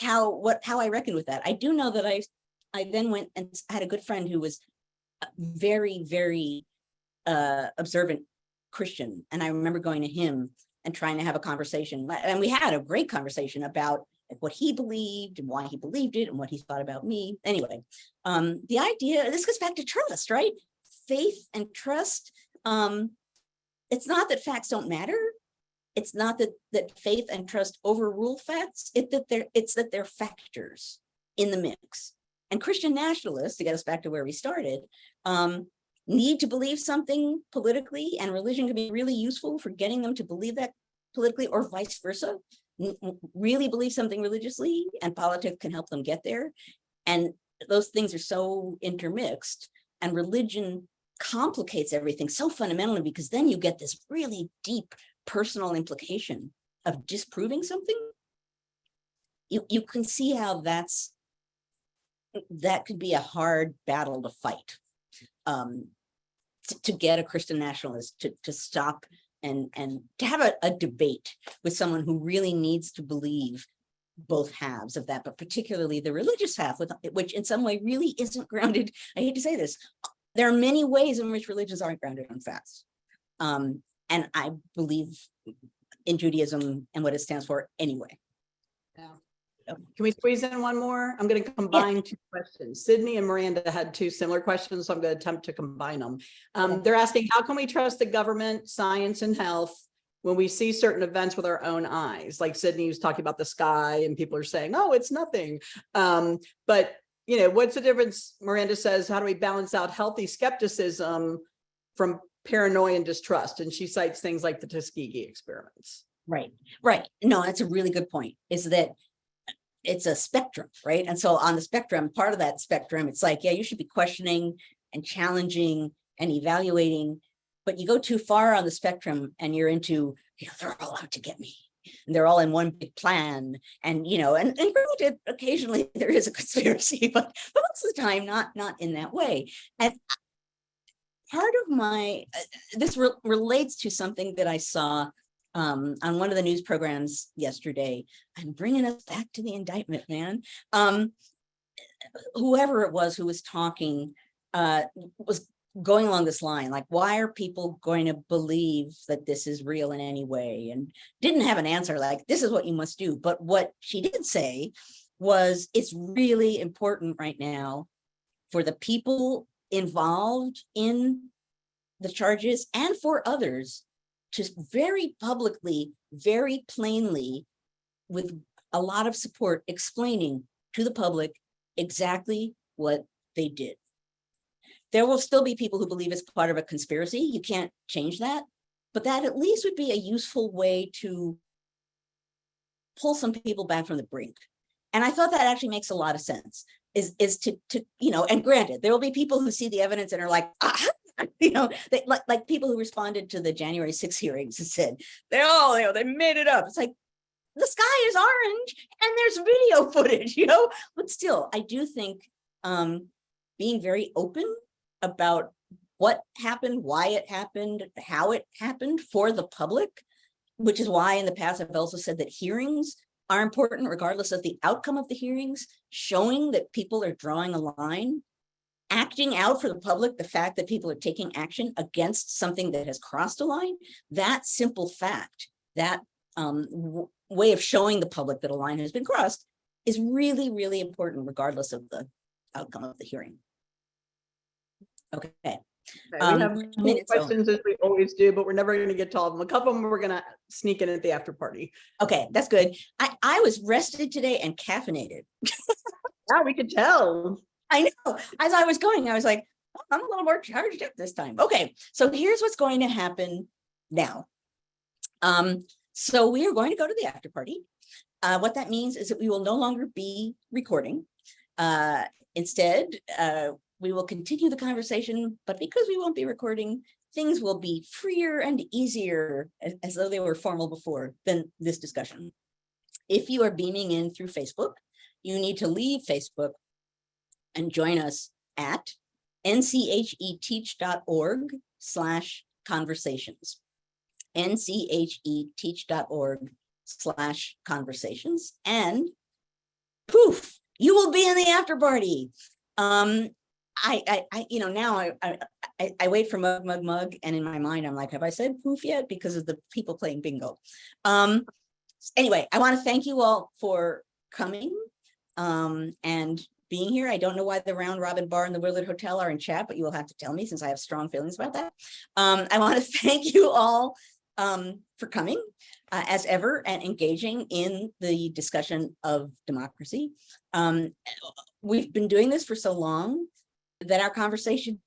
how I reckoned with that. I do know that I then went and had a good friend who was very, very observant Christian. And I remember going to him and trying to have a conversation. And we had a great conversation about what he believed and why he believed it and what he thought about me. Anyway, the idea, this goes back to trust, right? Faith and trust. It's not that facts don't matter. it's not that faith and trust overrule facts, it's that they're factors in the mix. And Christian nationalists, to get us back to where we started, need to believe something politically, and religion can be really useful for getting them to believe that politically, or vice versa. Really believe something religiously, and politics can help them get there. And those things are so intermixed, and religion complicates everything so fundamentally, because then you get this really deep personal implication of disproving something. You can see how that could be a hard battle to fight, to get a Christian nationalist to stop and to have a debate with someone who really needs to believe both halves of that, but particularly the religious half, which in some way really isn't grounded. I hate to say this. There are many ways in which religions aren't grounded on facts. And I believe in Judaism and what it stands for anyway. Yeah. Can we squeeze in one more? I'm going to combine two questions. Sydney and Miranda had two similar questions, so I'm going to attempt to combine them. They're asking, how can we trust the government, science, and health when we see certain events with our own eyes? Like Sydney was talking about the sky, and people are saying, oh, it's nothing. But, you know, what's the difference? Miranda says, how do we balance out healthy skepticism from paranoia and distrust? And she cites things like the Tuskegee experiments. Right. No, that's a really good point, is that it's a spectrum, right? And so on the spectrum, part of that spectrum, it's like, yeah, you should be questioning and challenging and evaluating, but you go too far on the spectrum and you're into, you know, they're all out to get me, and they're all in one big plan. And, you know, and granted, occasionally there is a conspiracy, but most of the time, not in that way. And part of my, this relates to something that I saw on one of the news programs yesterday. I'm bringing us back to the indictment, man. Whoever it was who was talking was going along this line, like, why are people going to believe that this is real in any way? And didn't have an answer like, this is what you must do. But what she did say was, it's really important right now for the people involved in the charges and for others to very publicly, very plainly, with a lot of support, explaining to the public exactly what they did. There will still be people who believe it's part of a conspiracy. You can't change that, but that at least would be a useful way to pull some people back from the brink. And I thought that actually makes a lot of sense, is to you know, and granted, there will be people who see the evidence and are like, you know, they, like people who responded to the January 6th hearings and said, they made it up. It's like, the sky is orange and there's video footage, you know, but still, I do think being very open about what happened, why it happened, how it happened for the public, which is why in the past I've also said that hearings are important regardless of the outcome of the hearings, showing that people are drawing a line, acting out for the public, the fact that people are taking action against something that has crossed a line. That simple fact, that way of showing the public that a line has been crossed, is really, really important regardless of the outcome of the hearing. Okay. We have questions as we always do, but we're never going to get to all of them. A couple of them we're going to sneak in at the after party. Okay, that's good. I was rested today and caffeinated. Yeah, we could tell. I know. As I was going, I was like, oh, I'm a little more charged up this time. Okay, so here's what's going to happen now. So we are going to go to the after party. What that means is that we will no longer be recording. Instead, we will continue the conversation, but because we won't be recording, things will be freer and easier, as though they were formal before, than this discussion. If you are beaming in through Facebook, you need to leave Facebook and join us at ncheteach.org/conversations. ncheteach.org/conversations, and poof, you will be in the after party. I you know, now I wait for mug, and in my mind I'm like, have I said poof yet? Because of the people playing bingo. Anyway, I want to thank you all for coming and being here. I don't know why the Round Robin Bar and the Willard Hotel are in chat, but you will have to tell me, since I have strong feelings about that. I want to thank you all for coming as ever and engaging in the discussion of democracy. We've been doing this for so long that our conversation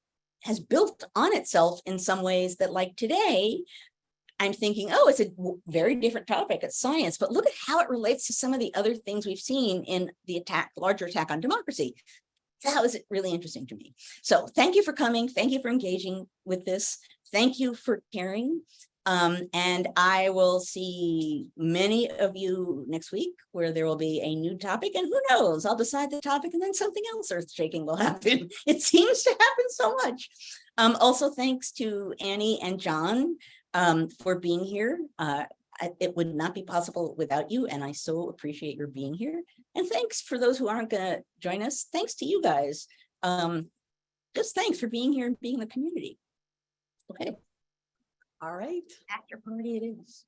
has built on itself in some ways that, like today, I'm thinking, oh, it's a very different topic. It's science, but look at how it relates to some of the other things we've seen in the larger attack on democracy. That was really interesting to me. So thank you for coming. Thank you for engaging with this. Thank you for caring. And I will see many of you next week, where there will be a new topic, and who knows, I'll decide the topic and then something else earth-shaking will happen. It seems to happen so much. Also, thanks to Annie and John for being here. It would not be possible without you, and I so appreciate your being here. And thanks for those who aren't going to join us. Thanks to you guys. Just thanks for being here and being in the community. Okay. All right. After party it is.